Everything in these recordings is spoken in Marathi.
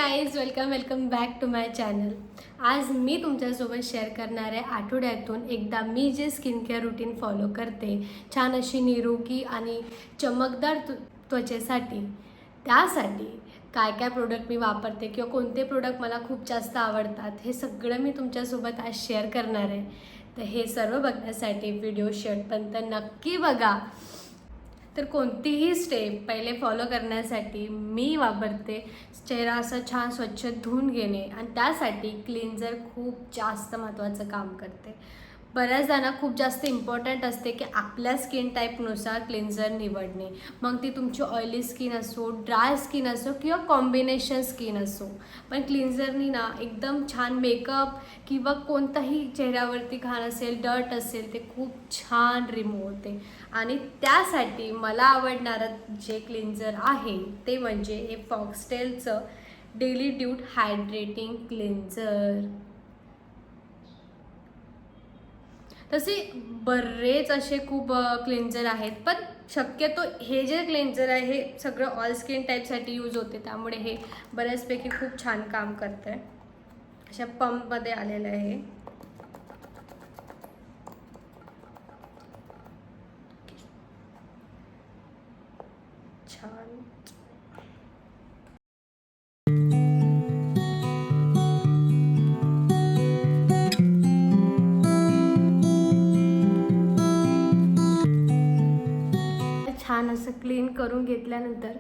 Guys, welcome back to my channel. आज मी तुमच्यासोबत शेअर करणार आहे आठवड्यातून एकदा मी जे स्किन केअर रुटीन फॉलो करते छान अशी निरोगी आणि चमकदार त्वचेसाठी. त्यासाठी काय काय प्रोडक्ट मी वापरते किंवा कोणते प्रोडक्ट मला खूप जास्त आवडतात हे सगळं मी तुमच्यासोबत आज शेअर करणार आहे. तर हे सर्व बघण्यासाठी व्हिडिओ शेवटपर्यंत नक्की बघा. तर कोणतीही स्टेप पहिले फॉलो करण्यासाठी मी वापरते चेहरा असा छान स्वच्छ धुवून घेणे, आणि त्यासाठी क्लिन्झर खूप जास्त महत्त्वाचं काम करते. बऱ्याचदा ना खूप जास्त इम्पॉर्टंट असते की आपल्या स्किन टाईपनुसार क्लिन्झर निवडणे. मग ती तुमची ऑइली स्किन असो, ड्राय स्किन असो किंवा कॉम्बिनेशन स्किन असो, पण क्लिन्झरनी ना एकदम छान मेकअप किंवा कोणताही चेहऱ्यावरती घाण असेल, डर्ट असेल, ते खूप छान रिमूव्ह होते. आणि त्यासाठी मला आवडणारं जे क्लिन्झर आहे ते म्हणजे हे फॉक्सटेलचं डेली ड्यूट हायड्रेटिंग क्लिन्झर. तसे बरेच असे खूप क्लिन्झर आहेत, पण शक्यतो हे जे क्लिन्झर आहे हे सगळं ऑल स्किन टाईपसाठी यूज होते, त्यामुळे हे बऱ्याचपैकी खूप छान काम करतं आहे. अशा पंपमध्ये आलेलं आहे. छान छान असं क्लीन करून घेतल्यानंतर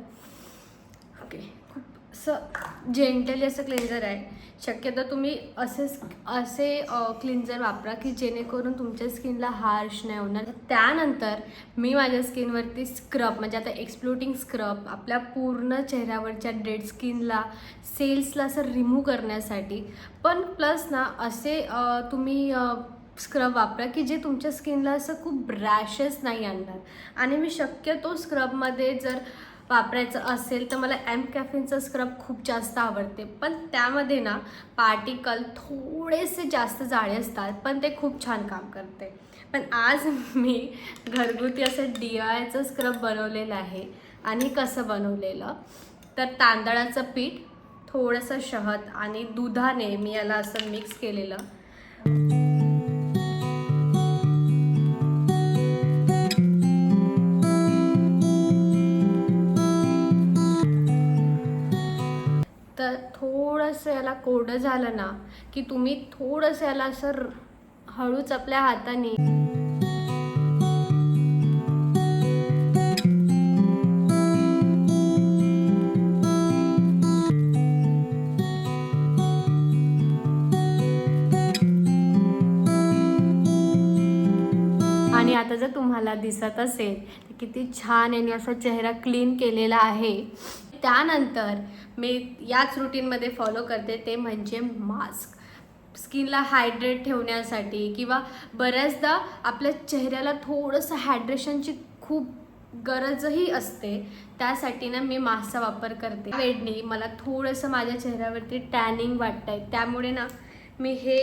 ओके, खूप असं जेंटली असं क्लिन्झर आहे. शक्यतो तुम्ही असे क्लिन्झर वापरा की जेणेकरून तुमच्या स्किनला हार्श नाही होणार. त्यानंतर मी माझ्या स्किनवरती स्क्रब, म्हणजे आता एक्सप्लोटिंग स्क्रब आपल्या पूर्ण चेहऱ्यावरच्या डेड स्किनला, सेल्सला असं रिमूव्ह करण्यासाठी, पण प्लस ना असे तुम्ही स्क्रब वापरा की जे तुमच्या स्किनला असं खूप रॅशेस नाही आणणार. आणि मी शक्यतो स्क्रबमध्ये जर वापरायचं असेल तर मला कॅफिनचं स्क्रब खूप जास्त आवडते, पण त्यामध्ये ना पार्टिकल थोडेसे जास्त जाळे असतात, पण ते खूप छान काम करते. पण आज मी घरगुती असं DIYचं स्क्रब बनवलेलं आहे. आणि कसं बनवलेलं तर तांदळाचं पीठ, थोडंसं शहद आणि दुधाने मी याला असं मिक्स केलेलं. तर थोडंसं याला कोरडं झालं ना की तुम्ही थोडंसं याला असं हळूच आपल्या हाताने आणि आता जर तुम्हाला दिसत असेल तर किती छान याने असा चेहरा क्लीन केलेला आहे. त्यानंतर मी याच रूटीनमध्ये फॉलो करते ते म्हणजे मास्क. स्किनला हायड्रेट ठेवण्यासाठी किंवा बऱ्याचदा आपल्या चेहऱ्याला थोडंसं हायड्रेशनची खूप गरजही असते, त्यासाठी ना मी मास्कचा वापर करते. वेळी मला थोडंसं माझ्या चेहऱ्यावरती टॅनिंग वाटत आहे, त्यामुळे ना मी हे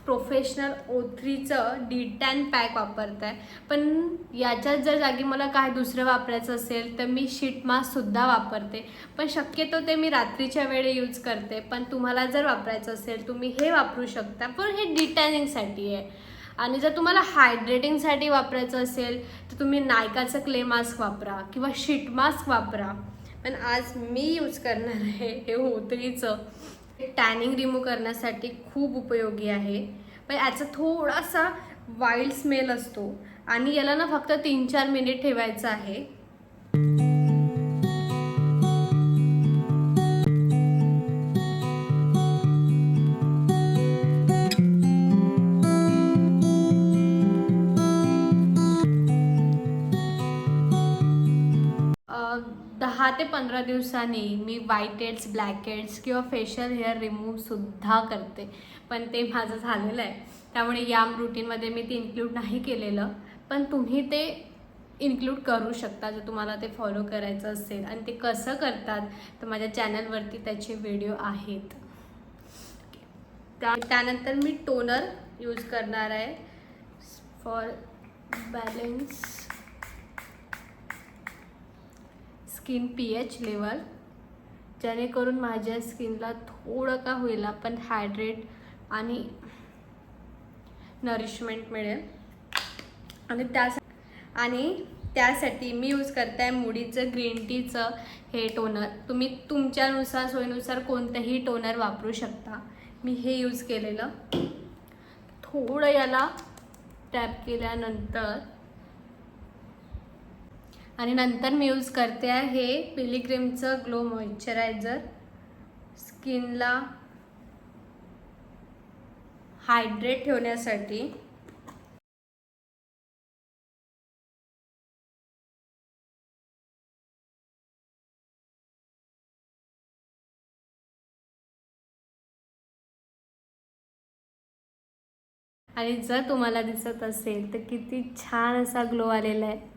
प्रोफेशनल O3चं D10 पॅक वापरत आहे. पण याच्यात जर जागी मला काय दुसरं वापरायचं असेल तर मी शीट मास्कसुद्धा वापरते, पण शक्यतो ते मी रात्रीच्या वेळी यूज करते. पण तुम्हाला जर वापरायचं असेल तुम्ही हे वापरू शकता, पण हे डिटॅनिंगसाठी आहे. आणि जर तुम्हाला हायड्रेटिंगसाठी वापरायचं असेल तर तुम्ही नायकाचं क्ले मास्क वापरा किंवा शीट मास्क वापरा. पण आज मी यूज करणार आहे हे O3चं. टॅनिंग रिमूव्ह करण्यासाठी खूप उपयोगी आहे, पण याचा थोडासा वाईल्ड स्मेल असतो आणि याला ना फक्त 3-4 मिनिट ठेवायचं आहे. अ, 10 ते 15 दिवसांनी मी व्हाईट हेड्स, ब्लॅक हेड्स किंवा फेशियल हेअर रिमूव्हसुद्धा करते, पण ते माझं झालेलं आहे, त्यामुळे या रूटीनमध्ये मी ते इन्क्लूड नाही केलेलं. पण तुम्ही ते इन्क्लूड करू शकता जर तुम्हाला ते फॉलो करायचं असेल. आणि ते कसं करतात तर माझ्या चॅनलवरती त्याचे व्हिडिओ आहेत. त्यानंतर मी टोनर यूज करणार आहे for balance skin pH level, जेणेकरून माझ्या स्किनला थोडं का होईल पण हायड्रेट आणि नरिशमेंट मिळेल. आणि त्यासाठी मी यूज करते आहे मुडीचं ग्रीन टीचं हे टोनर. तुम्ही तुमच्यानुसार सोयीनुसार कोणतंही टोनर वापरू शकता. मी हे यूज केलेलं. थोडं याला टॅप केल्यानंतर आणि नंतर मी यूज करते आहे हे पिलिग्रीमचं ग्लो मॉइश्चरायझर. स्किनला हायड्रेट ठेवण्यासाठी. आणि जर तुम्हाला दिसत असेल तर किती छान असा ग्लो आलेला आहे.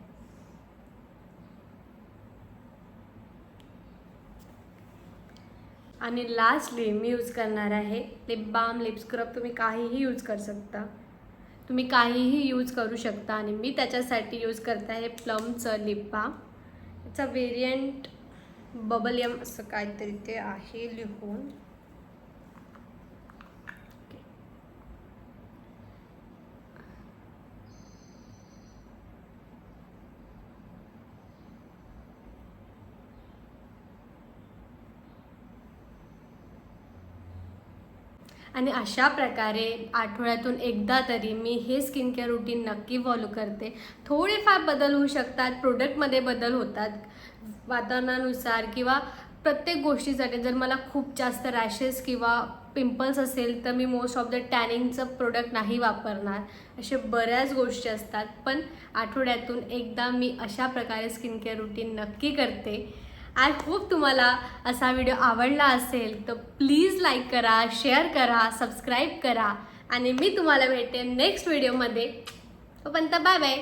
आणि लास्टली मी यूज करणार आहे लिप बाम, लिप स्क्रब. तुम्ही काहीही यूज करू शकता. करू शकता. आणि मी त्याच्यासाठी यूज करत आहे प्लमचं लिप बाम. याचा व्हेरियंट बबल यम असं काहीतरी ते आहे लिहून. आणि अशा प्रकारे आठवड्यातून एकदा तरी मी हे स्किन केअर रूटीन नक्की फॉलो करते. थोडेफार बदल होऊ शकतात, प्रोडक्टमध्ये बदल होतात वातावरणानुसार किंवा प्रत्येक गोष्टीसाठी. जर मला खूप जास्त रॅशेस किंवा पिंपल्स असेल तर मी मोस्ट ऑफ द टॅनिंगचं प्रोडक्ट नाही वापरणार. अशा बऱ्याच गोष्टी असतात. पण आठवड्यातून एकदा मी अशा प्रकारे स्किन केअर रूटीन नक्की करते. आय होप तुम्हाला असा व्हिडिओ आवडला असेल तर प्लीज लाईक करा, शेअर करा, सबस्क्राईब करा. आणि मी तुम्हाला भेटेन नेक्स्ट व्हिडिओमध्ये. तोपर्यंत बाय बाय.